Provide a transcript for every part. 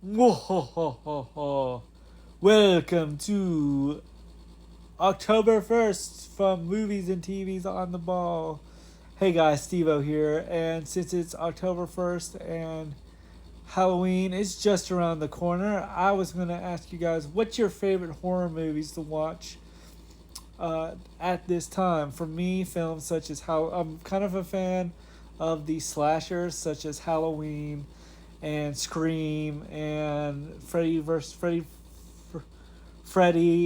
Whoa, welcome to October 1st from Movies and TVs on the Ball. Hey guys, steveo here, and since it's October 1st and Halloween is just around the corner, I was going to ask you guys what's your favorite horror movies to watch at this time. For me, films such as I'm kind of a fan of the slashers such as Halloween and Scream and Freddy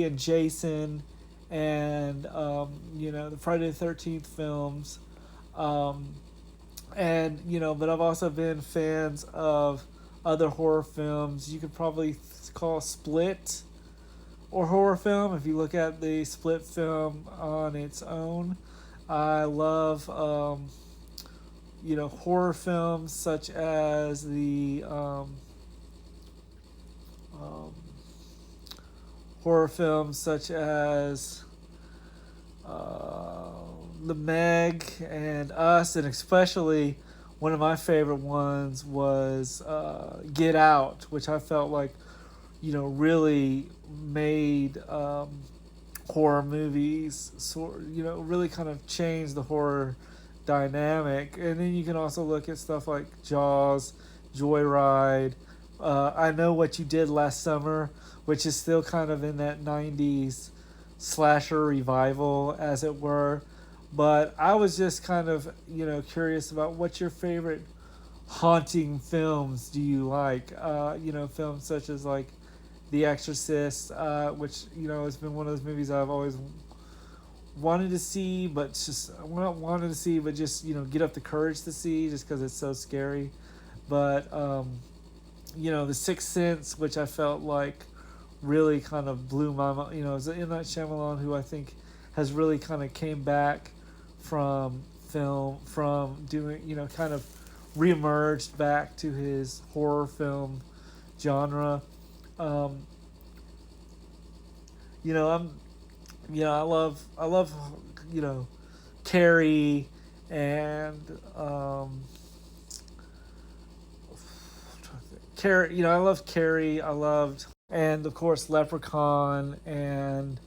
and Jason and the Friday the 13th films. Um, but I've also been fans of other horror films. You could probably call Split or horror film if you look at the Split film on its own. I love horror films such as the um, horror films such as The Meg and Us, and especially one of my favorite ones was Get Out, which I felt like really made horror movies really kind of changed the horror dynamic. And then you can also look at stuff like Jaws, Joyride, I Know What You Did Last Summer, which is still kind of in that 90s slasher revival, as it were. But I was just kind of, curious about what your favorite haunting films do you like? Films such as like The Exorcist, which, has been one of those movies I've always wanted to see, but just not wanted to see, but just get up the courage to see, just because it's so scary. But The Sixth Sense, which I felt like really kind of blew my mind. It was M. Night Shyamalan, who I think has really kind of came back from film, from doing, kind of reemerged back to his horror film genre. Um, I'm, I love, Carrie and Carrie. I loved Carrie. I loved, and of course, Leprechaun and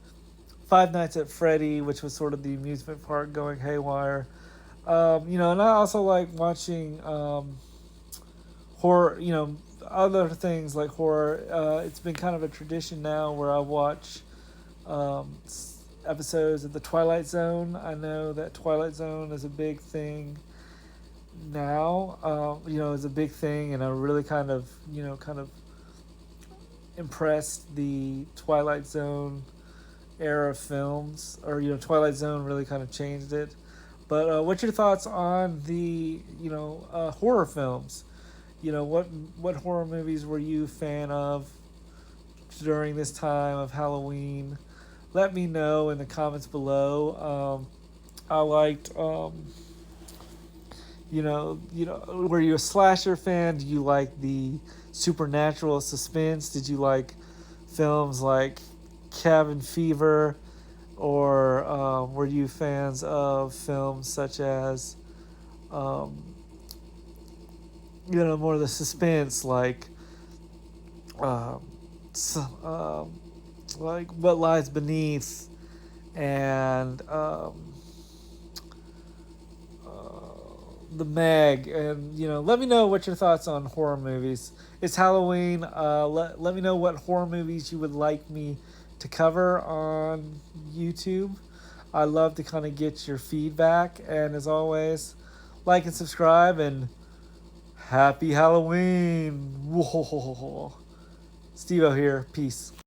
Five Nights at Freddy, which was sort of the amusement park going haywire. And I also like watching horror. Other things like horror. It's been kind of a tradition now where I watch um, episodes of the Twilight Zone. I know that Twilight Zone is a big thing now. Is a big thing, and I really kind of impressed the Twilight Zone era films, or Twilight Zone really kind of changed it. But what's your thoughts on the horror films? What horror movies were you a fan of during this time of Halloween? Let me know in the comments below. I liked, were you a slasher fan? Do you like the supernatural suspense? Did you like films like Cabin Fever, or were you fans of films such as, um, more of the suspense, um, like What Lies Beneath, and The Meg? And let me know what your thoughts on horror movies. It's Halloween. Let me know what horror movies you would like me to cover on YouTube. I love to kind of get your feedback. And as always, like and subscribe, and happy Halloween. Whoa. Steve-O here. Peace.